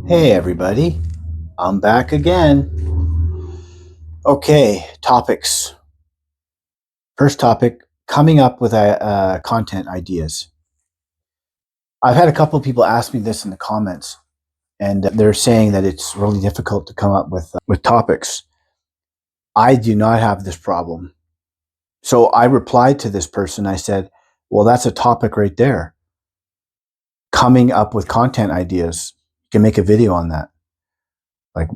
Hey everybody, I'm back again. Okay, topics. First topic, coming up with content ideas. I've had a couple of people ask me this in the comments, and they're saying that it's really difficult to come up with topics. I do not have this problem. So I replied to this person. I said, well, that's a topic right there. Coming up with content ideas. You can make a video on that. Like,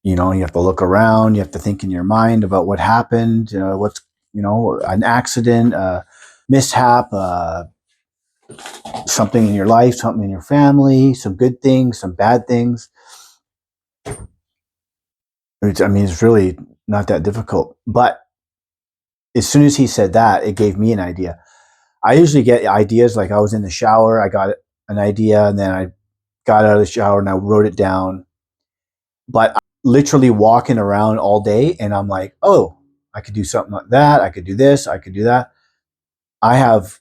you have to look around, you have to think in your mind about what happened, what's, an accident, mishap, something in your life, something in your family, some good things, some bad things. It's really not that difficult. But as soon as he said that, it gave me an idea. I usually get ideas like I was in the shower, I got an idea, and then I got out of the shower and I wrote it down. But I'm literally walking around all day and I'm like, oh, I could do something like that. I could do this. I could do that. I have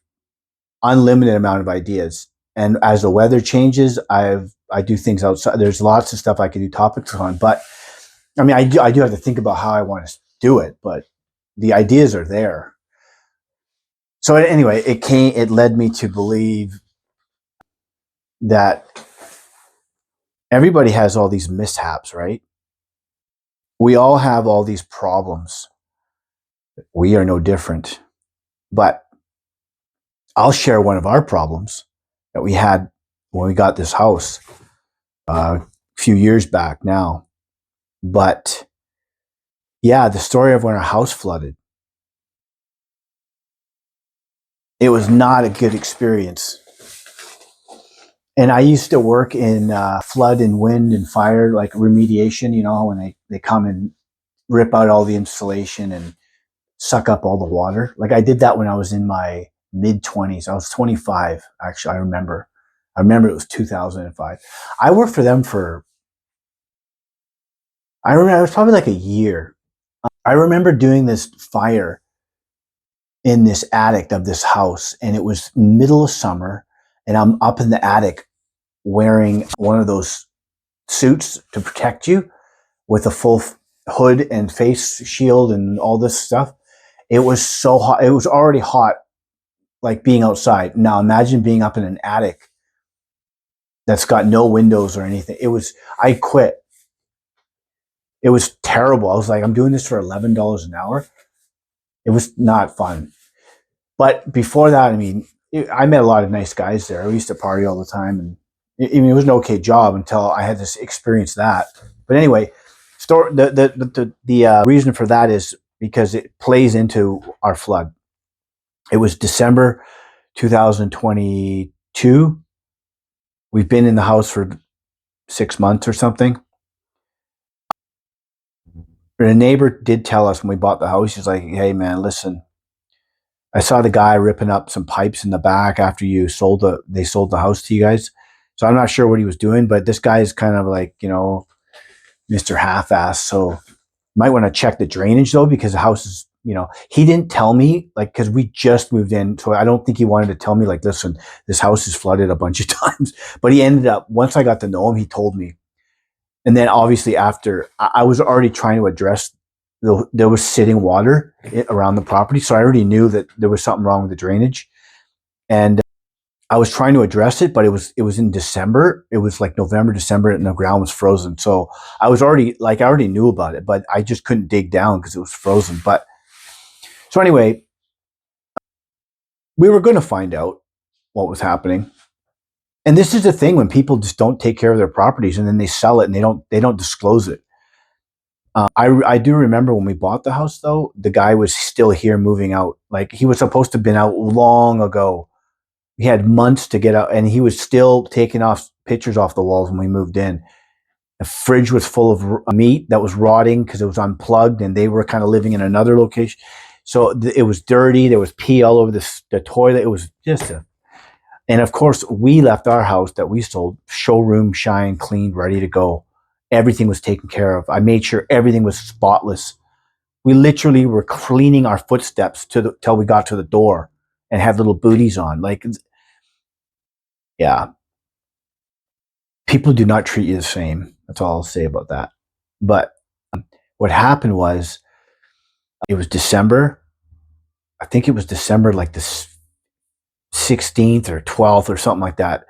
unlimited amount of ideas. And as the weather changes, I do things outside. There's lots of stuff I could do topics on. But I do have to think about how I want to do it, but the ideas are there. So anyway, it led me to believe that everybody has all these mishaps, right? We all have all these problems. We are no different. But I'll share one of our problems that we had when we got this house a few years back now. But yeah, the story of when our house flooded. It was not a good experience. And I used to work in flood and wind and fire, like remediation, when they come and rip out all the insulation and suck up all the water. Like I did that when I was in my mid 20s. I was 25, actually. I remember it was 2005. I worked for them I remember it was probably like a year. I remember doing this fire in this attic of this house, and it was middle of summer, and I'm up in the attic wearing one of those suits to protect you with a full hood and face shield and all this stuff. It was so hot. It was already hot, like being outside. Now imagine being up in an attic that's got no windows or anything. I quit. It was terrible. I was like, I'm doing this for $11 an hour. It was not fun. But before that, I met a lot of nice guys there. We used to party all the time, and it was an okay job until I had to experience that. But anyway, the reason for that is because it plays into our flood. It was December 2022. We've been in the house for 6 months or something. But a neighbor did tell us when we bought the house, he's like, hey man, listen, I saw the guy ripping up some pipes in the back after they sold the house to you guys. So I'm not sure what he was doing, but this guy is kind of like, Mr. Half-ass. So might want to check the drainage though, because the house is, he didn't tell me, like, because we just moved in. So I don't think he wanted to tell me, like, listen, this house is flooded a bunch of times. But he ended up, once I got to know him, he told me. And then obviously after, I was already trying to address, there was sitting water around the property. So I already knew that there was something wrong with the drainage. And I was trying to address it, but it was in December. It was like November, December, and the ground was frozen. So I already knew about it, but I just couldn't dig down because it was frozen. But so anyway, we were going to find out what was happening. And this is the thing when people just don't take care of their properties and then they sell it and they don't disclose it. I do remember when we bought the house though, the guy was still here moving out. Like he was supposed to have been out long ago. He had months to get out and he was still taking off pictures off the walls when we moved in. The fridge was full of meat that was rotting because it was unplugged and they were kind of living in another location. So it was dirty. There was pee all over the toilet. It was just and of course we left our house that we sold showroom, shine, clean, ready to go. Everything was taken care of. I made sure everything was spotless. We literally were cleaning our footsteps till we got to the door and had little booties on. Like, yeah, people do not treat you the same. That's all I'll say about that. But what happened was, it was December. I think it was December, like the 16th or 12th or something like that.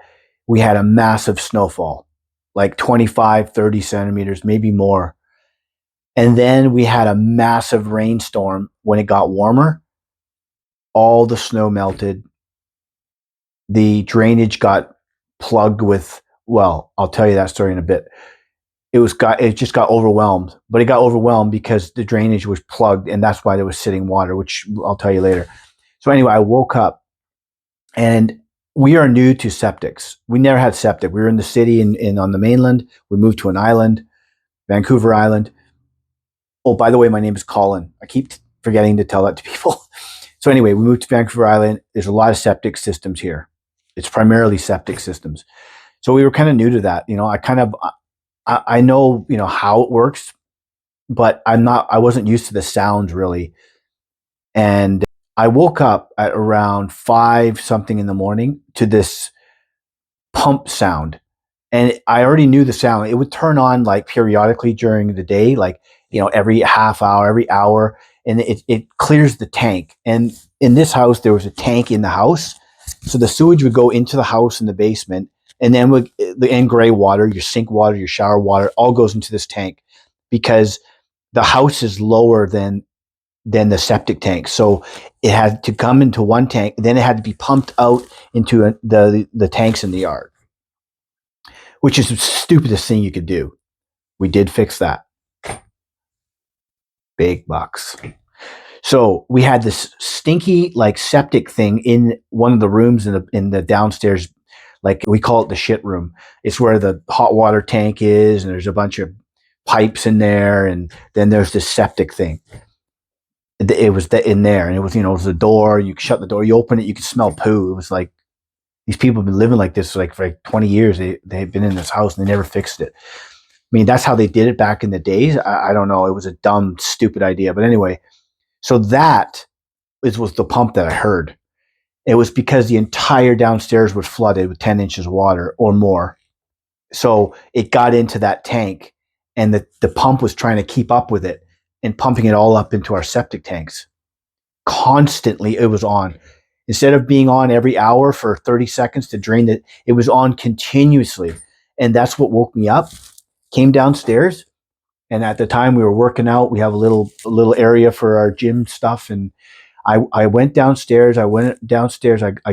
We had a massive snowfall, like 25, 30 centimeters, maybe more. And then we had a massive rainstorm when it got warmer. All the snow melted. The drainage got plugged with, well, I'll tell you that story in a bit. It just got overwhelmed, but it got overwhelmed because the drainage was plugged, and that's why there was sitting water, which I'll tell you later. So anyway, I woke up, and we are new to septics. We never had septic. We were in the city in on the mainland. We moved to an island, Vancouver Island. Oh, by the way, my name is Colin. I keep forgetting to tell that to people. So anyway, we moved to Vancouver Island. There's a lot of septic systems here. It's primarily septic systems. So we were kind of new to that. I know, how it works, but I wasn't used to the sounds really. And I woke up at around 5 something in the morning to this pump sound. And I already knew the sound. It would turn on like periodically during the day, like, every half hour, every hour, and it clears the tank. And in this house, there was a tank in the house. So the sewage would go into the house in the basement, and then the gray water, your sink water, your shower water, all goes into this tank because the house is lower than the septic tank. So it had to come into one tank, then it had to be pumped out into the tanks in the yard, which is the stupidest thing you could do. We did fix that. Big bucks. So we had this stinky like septic thing in one of the rooms in the downstairs, like we call it the shit room. It's where the hot water tank is, and there's a bunch of pipes in there, and then there's this septic thing. It was in there, and it was a door. You shut the door, you open it, you could smell poo. It was like these people have been living like this like for like 20 years. They've been in this house and they never fixed it. I mean, that's how they did it back in the days. I don't know. It was a dumb, stupid idea. But anyway, so that was the pump that I heard. It was because the entire downstairs was flooded with 10 inches of water or more. So it got into that tank, and the pump was trying to keep up with it and pumping it all up into our septic tanks. Constantly, it was on. Instead of being on every hour for 30 seconds to drain it, it was on continuously. And that's what woke me up. Came downstairs, and at the time we were working out. We have a little area for our gym stuff, and I went downstairs. I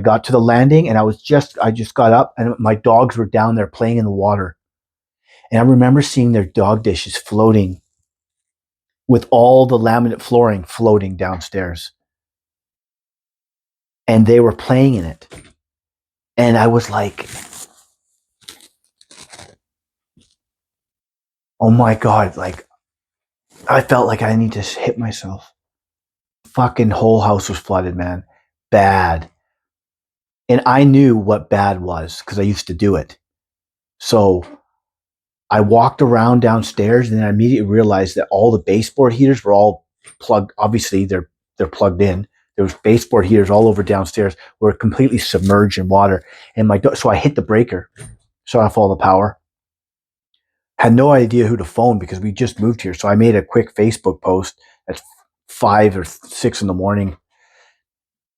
got to the landing, and I just got up, and my dogs were down there playing in the water. And I remember seeing their dog dishes floating with all the laminate flooring floating downstairs. And they were playing in it. And I was like, oh my God, like I felt like I need to hit myself. Fucking whole house was flooded, man. Bad. And I knew what bad was because I used to do it. So I walked around downstairs, and then I immediately realized that all the baseboard heaters were all plugged. Obviously, they're plugged in. There was baseboard heaters all over downstairs. Were completely submerged in water. And so I hit the breaker, shut off all the power. Had no idea who to phone because we just moved here. So I made a quick Facebook post at 5 or 6 in the morning.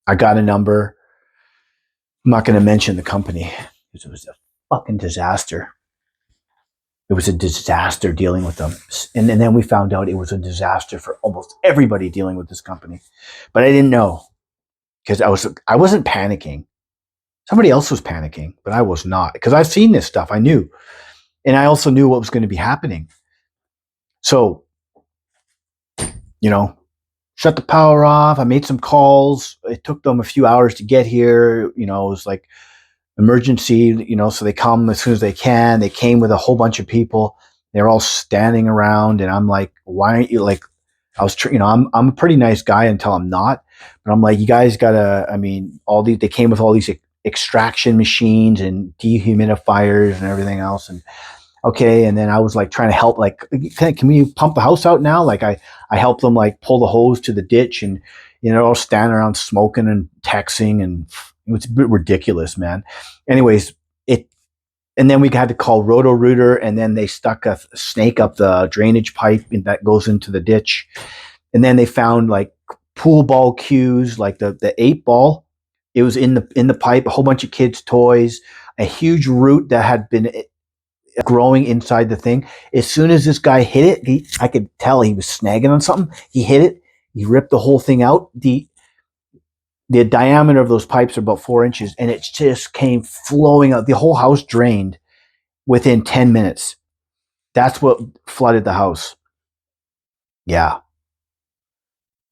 I got a number. I'm not going to mention the company because it was a fucking disaster. It was a disaster dealing with them. And then we found out it was a disaster for almost everybody dealing with this company. But I didn't know because I wasn't panicking. Somebody else was panicking, but I was not because I've seen this stuff. I knew. And I also knew what was going to be happening. So, shut the power off. I made some calls. It took them a few hours to get here. It was like emergency, so they come as soon as they can. They came with a whole bunch of people. They're all standing around, and I'm like, why aren't you like, I'm a pretty nice guy until I'm not, but I'm like, you guys gotta, they came with all these extraction machines and dehumidifiers and everything else. And okay. And then I was like trying to help, like, can we pump the house out now? Like I helped them like pull the hose to the ditch, and, all standing around smoking and texting, and it was a bit ridiculous, man. Anyways, And then we had to call Roto-Rooter, and then they stuck a snake up the drainage pipe that goes into the ditch. And then they found like pool ball cues, like the 8 ball. It was in the pipe, a whole bunch of kids' toys, a huge root that had been growing inside the thing. As soon as this guy hit it, I could tell he was snagging on something. He hit it, he ripped the whole thing out. The diameter of those pipes are about 4 inches, and it just came flowing out. The whole house drained within 10 minutes. That's what flooded the house. Yeah.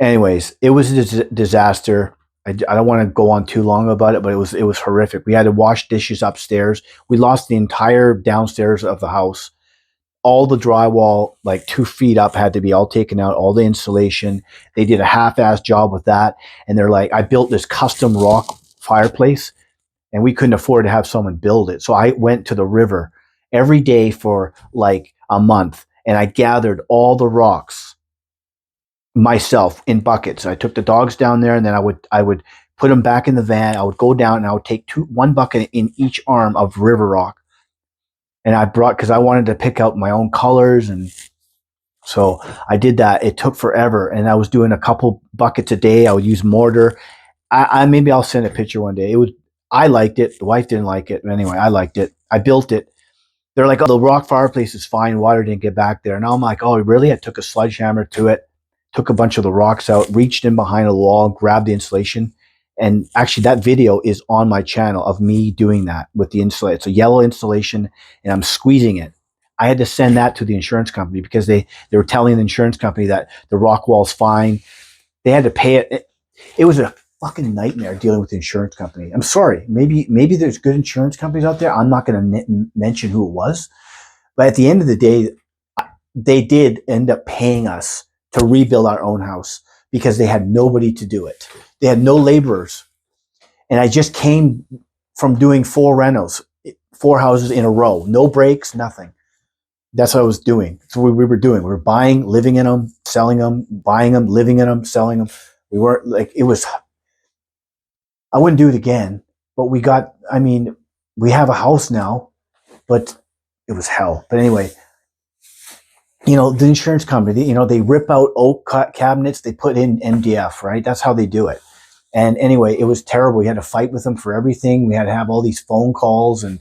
Anyways, it was a disaster. I don't want to go on too long about it, but it was horrific. We had to wash dishes upstairs. We lost the entire downstairs of the house. All the drywall, like 2 feet up, had to be all taken out. All the insulation. They did a half-ass job with that. And they're like, I built this custom rock fireplace, and we couldn't afford to have someone build it. So I went to the river every day for like a month, and I gathered all the rocks myself in buckets. I took the dogs down there, and then I would put them back in the van. I would go down, and I would take one bucket in each arm of river rock, and I brought, because I wanted to pick out my own colors, and so I did that. It took forever, and I was doing a couple buckets a day. I would use mortar. I maybe I'll send a picture one day. It was, I liked it. The wife didn't like it. But anyway, I liked it. I built it. They're like, oh, the rock fireplace is fine. Water didn't get back there. And I'm like, oh, really? I took a sledgehammer to it, took a bunch of the rocks out, reached in behind a wall, grabbed the insulation. And actually, that video is on my channel of me doing that with the insulation. It's a yellow insulation, and I'm squeezing it. I had to send that to the insurance company because they were telling the insurance company that the rock wall's fine. They had to pay it. It was a fucking nightmare dealing with the insurance company. I'm sorry. Maybe there's good insurance companies out there. I'm not going to mention who it was. But at the end of the day, they did end up paying us to rebuild our own house because they had nobody to do it. They had no laborers. And I just came from doing 4 renos, 4 houses in a row, no breaks, nothing. That's what I was doing. That's what we were doing. We were buying, living in them, selling them, buying them, living in them, selling them. We weren't like, it was, I wouldn't do it again, but we have a house now, but it was hell. But anyway, the insurance company, they rip out oak cabinets, they put in MDF, right? That's how they do it. And anyway, it was terrible. We had to fight with them for everything. We had to have all these phone calls, and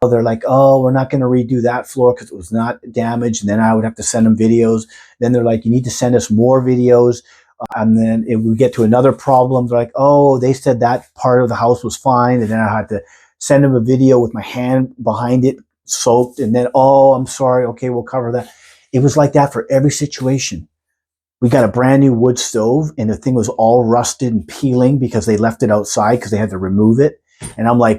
they're like, oh, we're not going to redo that floor because it was not damaged. And then I would have to send them videos. Then they're like, you need to send us more videos. And then it would get to another problem. They're like, oh, they said that part of the house was fine. And then I had to send them a video with my hand behind it, soaked. And then, oh, I'm sorry. Okay, we'll cover that. It was like that for every situation. We got a brand new wood stove, and the thing was all rusted and peeling because they left it outside because they had to remove it. And I'm like,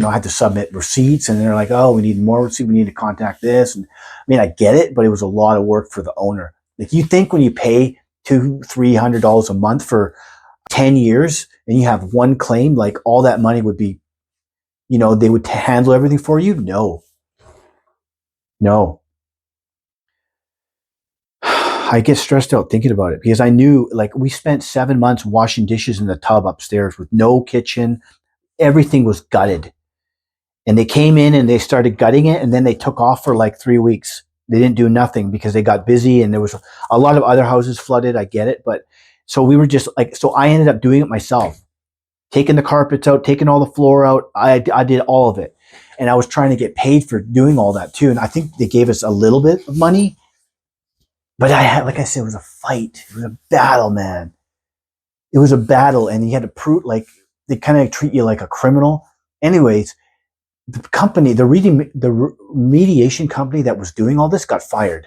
I had to submit receipts, and they're like, oh, we need more receipts. We need to contact this. And I mean, I get it, but it was a lot of work for the owner. Like, you think when you pay $200-300 a month for 10 years and you have one claim, like all that money would be, they would handle everything for you? No. I get stressed out thinking about it because I knew, like, we spent 7 months washing dishes in the tub upstairs with no kitchen. Everything was gutted. And they came in and they started gutting it, and then they took off for like 3 weeks. They didn't do nothing because they got busy, and there was a lot of other houses flooded. I get it. But so we were just like, so I ended up doing it myself, taking the carpets out, taking all the floor out. I did all of it. And I was trying to get paid for doing all that too. And I think they gave us a little bit of money. But like I said, it was a fight. It was a battle, man. It was a battle, and you had to prove, like, they kind of treat you like a criminal. Anyways, the company, the remediation company that was doing all this got fired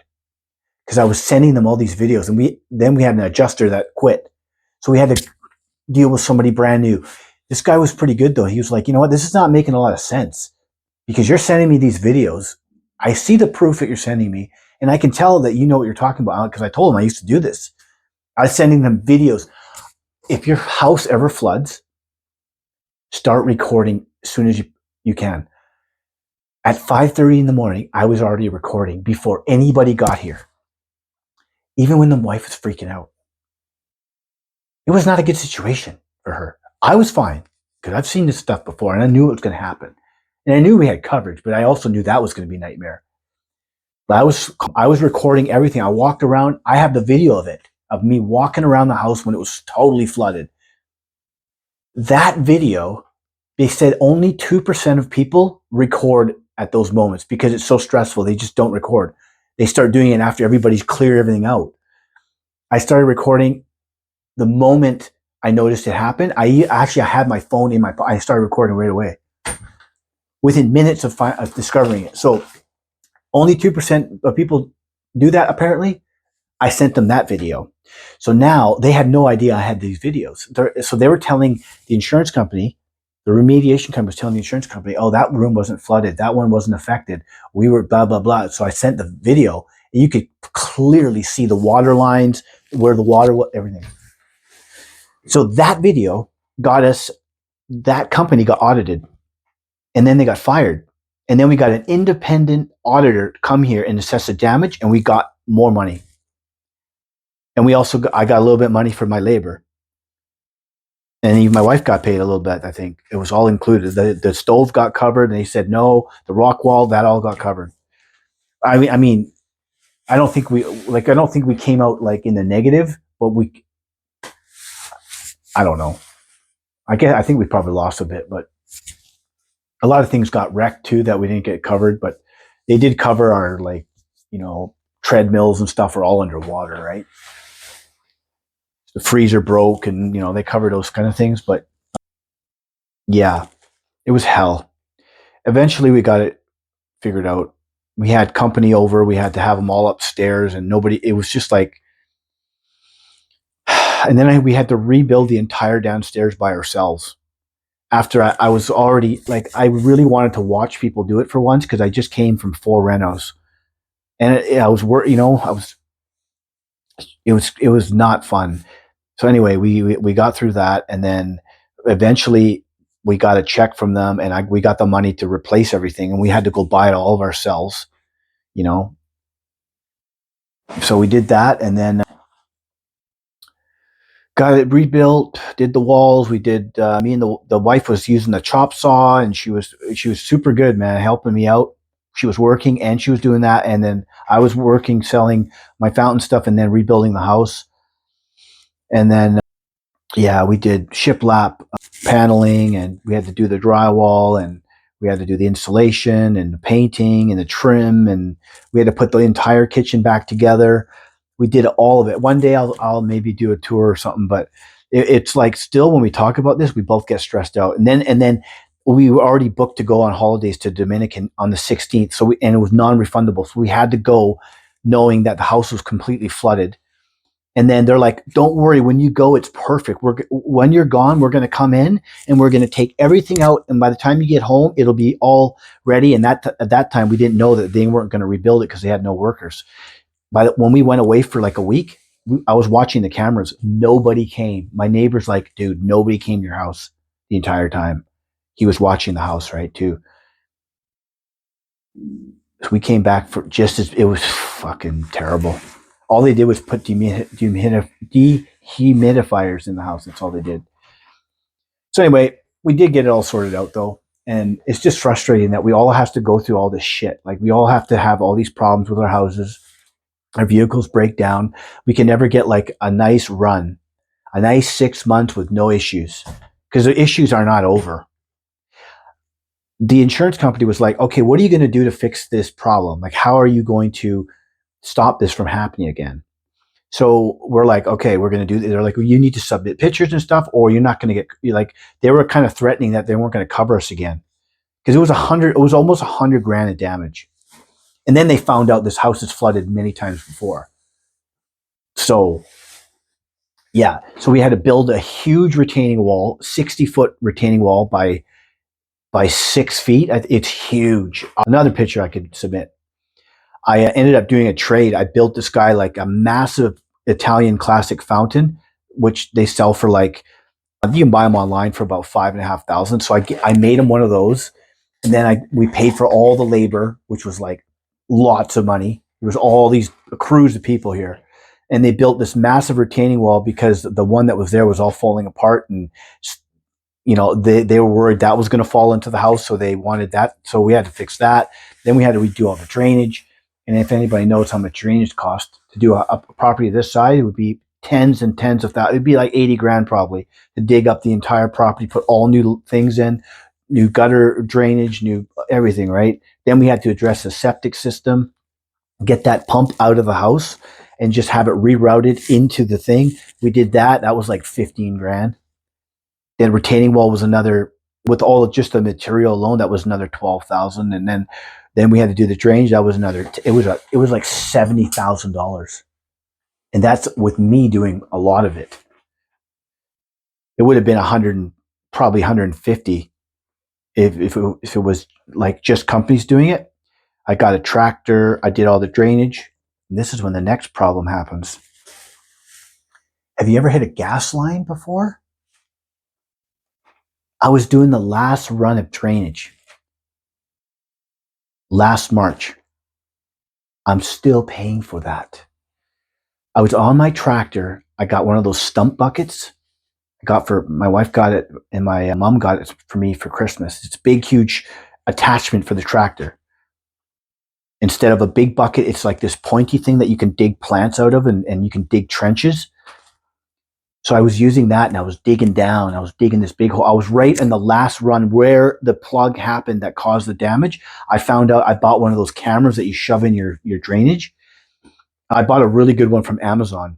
because I was sending them all these videos, and we had an adjuster that quit. So we had to deal with somebody brand new. This guy was pretty good though. He was like, you know what, this is not making a lot of sense because you're sending me these videos. I see the proof that you're sending me, and I can tell that you know what you're talking about because I told him I used to do this. I was sending them videos. If your house ever floods, start recording as soon as you can. At 5:30 in the morning, I was already recording before anybody got here. Even when the wife was freaking out. It was not a good situation for her. I was fine because I've seen this stuff before and I knew it was going to happen. And I knew we had coverage, but I also knew that was going to be a nightmare. But I was recording everything. I walked around. I have the video of it, of me walking around the house when it was totally flooded. That video, they said only 2% of people record at those moments because it's so stressful. They just don't record. They start doing it after everybody's cleared everything out. I started recording the moment I noticed it happened. I had my phone in my pocket. I started recording right away within minutes of discovering it. So only 2% of people do that, apparently. I sent them that video. So now they had no idea I had these videos. So they were telling the insurance company, the remediation company was telling the insurance company, oh, that room wasn't flooded. That one wasn't affected. We were blah, blah, blah. So I sent the video, and you could clearly see the water lines, where the water was, everything. So that video got us, that company got audited, and then they got fired. And then we got an independent auditor to come here and assess the damage, and we got more money. And I got a little bit of money for my labor. And even my wife got paid a little bit, I think. It was all included. The stove got covered, and they said no. The rock wall, that all got covered. I mean, I don't think we came out like in the negative, but I don't know. I think we probably lost a bit, but a lot of things got wrecked too that we didn't get covered, but they did cover our, like, treadmills and stuff are all underwater, right? The freezer broke, and they covered those kind of things. But yeah, it was hell. Eventually we got it figured out. We had company over. We had to have them all upstairs, and it was just like, and then we had to rebuild the entire downstairs by ourselves. After I was already, like, I really wanted to watch people do it for once, because I just came from 4 renos, and it was not fun. So anyway, we got through that, and then eventually we got a check from them, and we got the money to replace everything, and we had to go buy it all of ourselves, So we did that, and then got it rebuilt, did the walls. We did. Me and the wife was using the chop saw, and she was super good, man, helping me out. She was working and she was doing that, and then I was working, selling my fountain stuff, and then rebuilding the house. And then yeah, we did shiplap paneling, and we had to do the drywall, and we had to do the insulation and the painting and the trim, and we had to put the entire kitchen back together. We did all of it. One day I'll maybe do a tour or something, but it's like, still when we talk about this, we both get stressed out. And then we were already booked to go on holidays to Dominican on the 16th. And it was non-refundable. So we had to go knowing that the house was completely flooded. And then they're like, don't worry, when you go, it's perfect. When you're gone, we're going to come in and we're going to take everything out. And by the time you get home, it'll be all ready. And at that time, we didn't know that they weren't going to rebuild it because they had no workers. When we went away for like a week, I was watching the cameras. Nobody came. My neighbor's like, dude, nobody came to your house the entire time. He was watching the house, right, too. So we came back it was fucking terrible. All they did was put dehumidifiers in the house. That's all they did. So anyway, we did get it all sorted out, though. And it's just frustrating that we all have to go through all this shit. Like, we all have to have all these problems with our houses. Our vehicles break down. We can never get like a nice run, a nice 6 months with no issues, because the issues are not over. The insurance company was like, okay, what are you going to do to fix this problem? Like, how are you going to stop this from happening again? So we're like, okay, we're going to do this. They're like, well, you need to submit pictures and stuff, or you're not going to get, like, they were kind of threatening that they weren't going to cover us again, because it was almost $100,000 in damage. And then they found out this house is flooded many times before. So yeah, so we had to build a huge retaining wall, 60-foot retaining wall by 6 feet. It's huge. Another picture I could submit. I ended up doing a trade. I built this guy like a massive Italian classic fountain, which they sell for like, you can buy them online for about $5,500. So I made him one of those, and then we paid for all the labor, which was like lots of money. There was all these crews of people here, and they built this massive retaining wall because the one that was there was all falling apart, and they were worried that was going to fall into the house, so they wanted that. So we had to fix that. Then we had to redo all the drainage. And if anybody knows how much drainage costs to do a property this size, it would be tens and tens of thousands. It'd be like 80 grand probably to dig up the entire property, put all new things in, new gutter drainage, new everything, right? Then we had to address the septic system, get that pump out of the house and just have it rerouted into the thing. We did that. That was like 15 grand. Then retaining wall was another, with all of just the material alone, that was another 12,000. And then we had to do the drainage. That was another, it was like $70,000. And that's with me doing a lot of it. It would have been 100, probably 150 if it was like just companies doing it. I got a tractor. I did all the drainage. And this is when the next problem happens. Have you ever hit a gas line before? I was doing the last run of drainage last March. I'm still paying for that. I was on my tractor. I got one of those stump buckets. My wife got it, and my mom got it for me for Christmas. It's a big, huge attachment for the tractor. Instead of a big bucket, it's like this pointy thing that you can dig plants out of, and you can dig trenches. So I was using that, and I was digging down. I was digging this big hole. I was right in the last run where the plug happened that caused the damage. I found out I bought one of those cameras that you shove in your drainage. I bought a really good one from Amazon.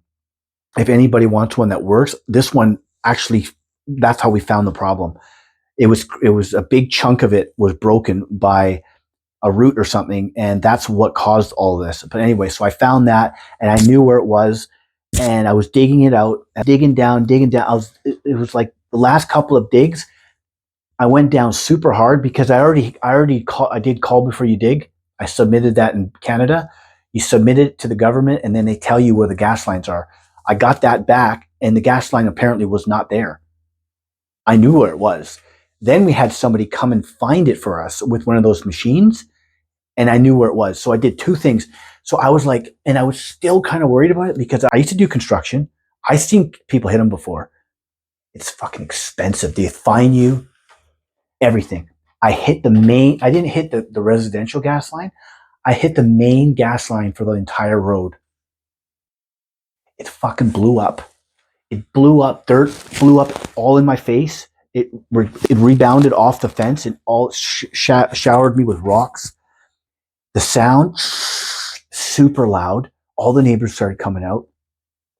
If anybody wants one that works, this one actually, that's how we found the problem. It was a big chunk of it was broken by a root or something, and that's what caused all of this. But anyway, so I found that, and I knew where it was, and I was digging it out, digging down. It was like the last couple of digs, I went down super hard because I did call before you dig. I submitted that in Canada. You submit it to the government, and then they tell you where the gas lines are. I got that back, and the gas line apparently was not there. I knew where it was. Then we had somebody come and find it for us with one of those machines, and I knew where it was. So I did two things. So I was like, and I was still kind of worried about it because I used to do construction. I've seen people hit them before. It's fucking expensive. They fine you, everything. I didn't hit the residential gas line. I hit the main gas line for the entire road. It fucking blew up. It blew up, dirt flew up all in my face. It rebounded off the fence and all showered me with rocks. The sound, super loud. All the neighbors started coming out.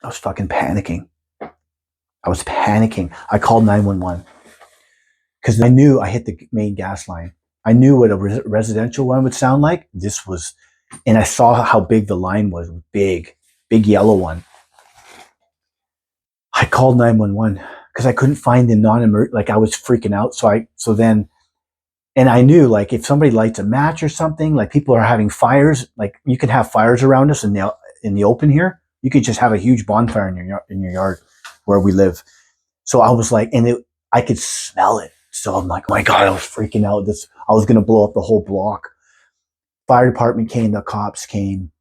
I was fucking panicking. I called 911 because I knew I hit the main gas line. I knew what a residential one would sound like. And I saw how big the line was. Big yellow one. I called 911 because I couldn't find the non-emergency. Like I was freaking out. And I knew, like, if somebody lights a match or something, like people are having fires, like you could have fires around us in the open here. You could just have a huge bonfire in your yard where we live. So I was like, I could smell it. So I'm like, oh my God, I was freaking out. I was going to blow up the whole block. Fire department came, the cops came.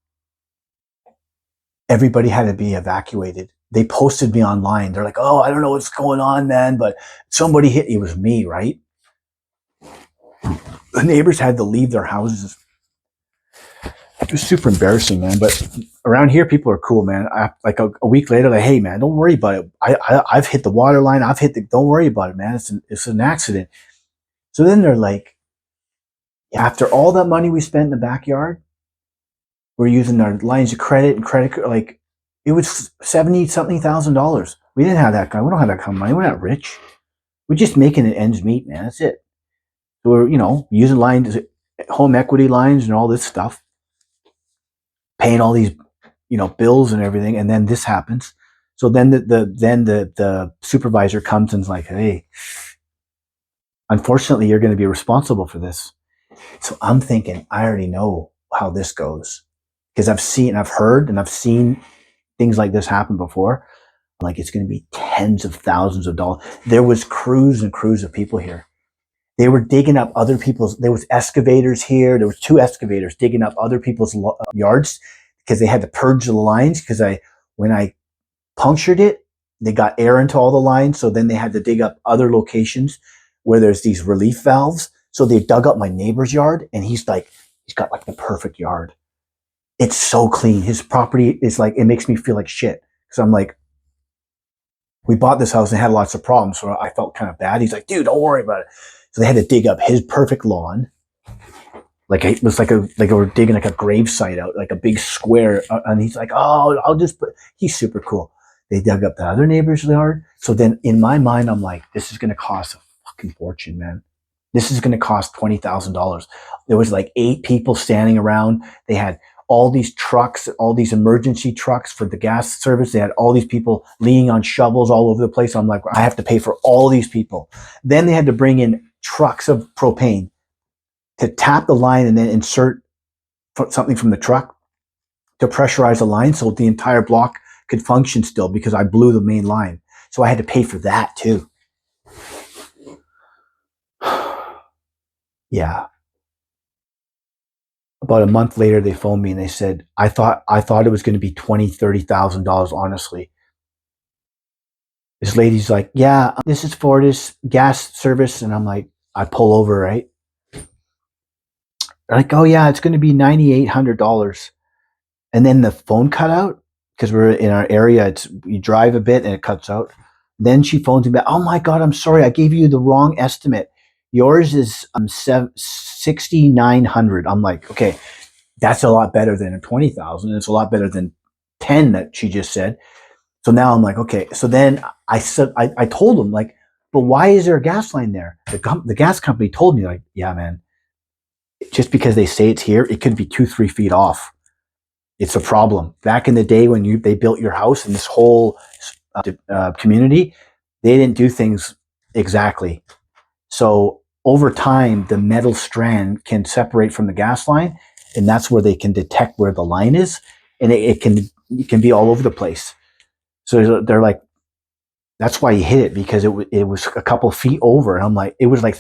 Everybody had to be evacuated. They posted me online. They're like, oh, I don't know what's going on, man, but somebody hit. It was me, right? The neighbors had to leave their houses. It was super embarrassing, man. But around here, people are cool, man. Like a week later, like, hey, man, don't worry about it. I've hit the water line. Don't worry about it, man. It's an accident. So then they're like, after all that money we spent in the backyard, we're using our lines of credit and credit, like it was $70,000. We didn't have that kind. We don't have that kind of money. We're not rich. We're just making it ends meet, man. That's it. So we're, using lines, home equity lines and all this stuff, paying all these, bills and everything. And then this happens. So then the supervisor comes and's like, hey, unfortunately, you're going to be responsible for this. So I'm thinking, I already know how this goes because I've heard and I've seen things like this happen before. Like it's going to be tens of thousands of dollars. There was crews and crews of people here. They were digging up other people's, there was excavators here. There was 2 excavators digging up other people's yards because they had to purge the lines because when I punctured it, they got air into all the lines. So then they had to dig up other locations where there's these relief valves. So they dug up my neighbor's yard, and he's got like the perfect yard. It's so clean. His property is like, it makes me feel like shit. So I'm like, we bought this house and had lots of problems. So I felt kind of bad. He's like, dude, don't worry about it. So they had to dig up his perfect lawn. Like it was like we're digging like a grave site out, like a big square. And he's like, oh, I'll just put, he's super cool. They dug up the other neighbor's yard. So then in my mind, I'm like, this is going to cost a fucking fortune, man. This is going to cost $20,000. There was like 8 people standing around. They had all these trucks, all these emergency trucks for the gas service. They had all these people leaning on shovels all over the place. I'm like, I have to pay for all these people. Then they had to bring in trucks of propane to tap the line and then insert something from the truck to pressurize the line so the entire block could function still, because I blew the main line. So I had to pay for that too. Yeah. About a month later, they phoned me and they said, I thought it was going to be $20,000-$30,000, honestly. This lady's like, yeah, this is for this gas service. And I'm like, I pull over, right? They're like, oh yeah, it's going to be $9,800. And then the phone cut out because we're in our area. It's, you drive a bit and it cuts out. Then she phones me back. Oh my God, I'm sorry. I gave you the wrong estimate. Yours is $6,900. I'm like, okay, that's a lot better than a 20,000. It's a lot better than 10 that she just said. So now I'm like, okay. So then I said, I told him like, but why is there a gas line there? The gas company told me like, yeah, man, just because they say it's here, it could be 2-3 feet off. It's a problem. Back in the day when they built your house and this whole community, they didn't do things exactly. So over time, the metal strand can separate from the gas line, and that's where they can detect where the line is, and it can be all over the place. So they're like, that's why you hit it, because it was a couple feet over, and I'm like, it was like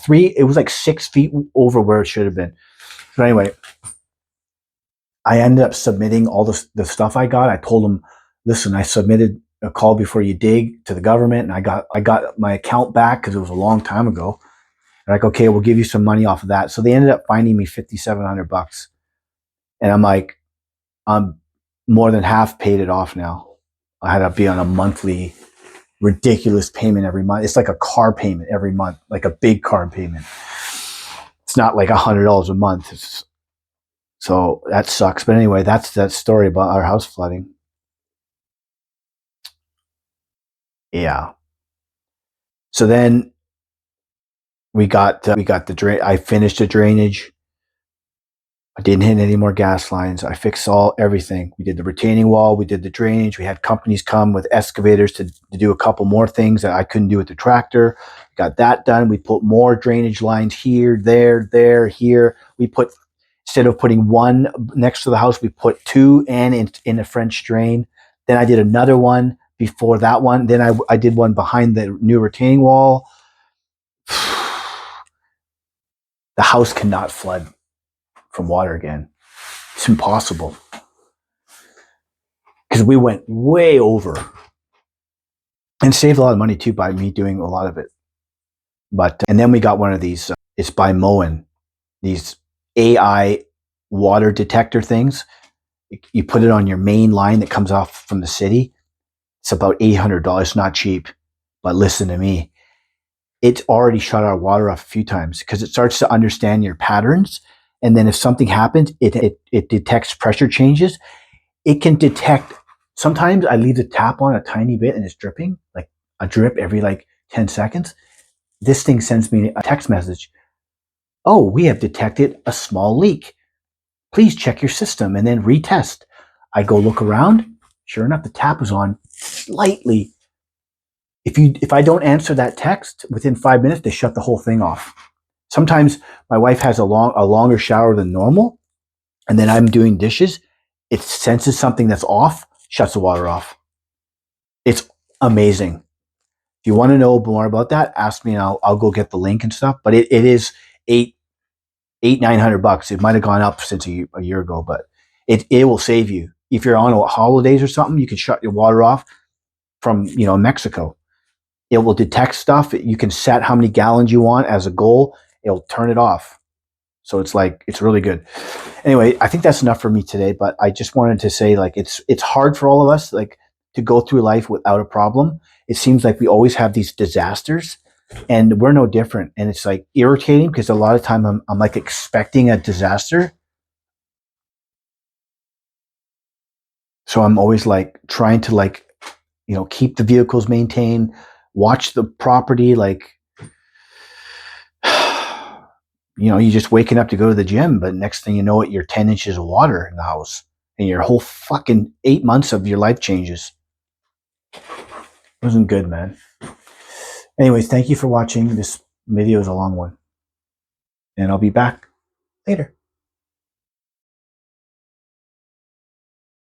6 feet over where it should have been. So anyway, I ended up submitting all the stuff I got. I told them, listen, I submitted a call before you dig to the government, and I got my account back because it was a long time ago. They're like, okay, we'll give you some money off of that. So they ended up finding me $5,700, and I'm like, I'm more than half paid it off now. I had to be on a monthly ridiculous payment every month. It's like a car payment every month, like a big car payment. It's not like $100 a month. So that sucks. But anyway, that's that story about our house flooding. Yeah. So then we got the drain. I finished the drainage. I didn't hit any more gas lines. I fixed everything. We did the retaining wall. We did the drainage. We had companies come with excavators to do a couple more things that I couldn't do with the tractor. Got that done. We put more drainage lines here, there, here. We put, instead of putting one next to the house, we put 2 in a French drain. Then I did another one before that one. Then I did one behind the new retaining wall. The house cannot flood from water again. It's impossible. Because we went way over and saved a lot of money too by me doing a lot of it. But, and then we got one of these, it's by Moen, these AI water detector things. You put it on your main line that comes off from the city. It's about $800, not cheap. But listen to me, it's already shut our water off a few times because it starts to understand your patterns. And then if something happens, it detects pressure changes. It can detect, sometimes I leave the tap on a tiny bit and it's dripping, like a drip every like 10 seconds. This thing sends me a text message. Oh, we have detected a small leak. Please check your system and then retest. I go look around. Sure enough, the tap is on slightly. If I don't answer that text within 5 minutes, they shut the whole thing off. Sometimes my wife has a longer shower than normal, and then I'm doing dishes. It senses something that's off, shuts the water off. It's amazing. If you want to know more about that, ask me and I'll go get the link and stuff. But it is $900. It might have gone up since a year ago, but it will save you. If you're on holidays or something, you can shut your water off. from Mexico. It will detect stuff. You can set how many gallons you want as a goal. It'll turn it off. So it's really good. Anyway, I think that's enough for me today, but I just wanted to say, like, it's hard for all of us, like, to go through life without a problem. It seems like we always have these disasters, and we're no different. And it's like irritating because a lot of time I'm like expecting a disaster. So I'm always like trying to, like, keep the vehicles maintained, watch the property, like, you just waking up to go to the gym, but next thing you know, you're 10 inches of water in the house, and your whole fucking 8 months of your life changes. It wasn't good, man. Anyways, thank you for watching. This video is a long one, and I'll be back later.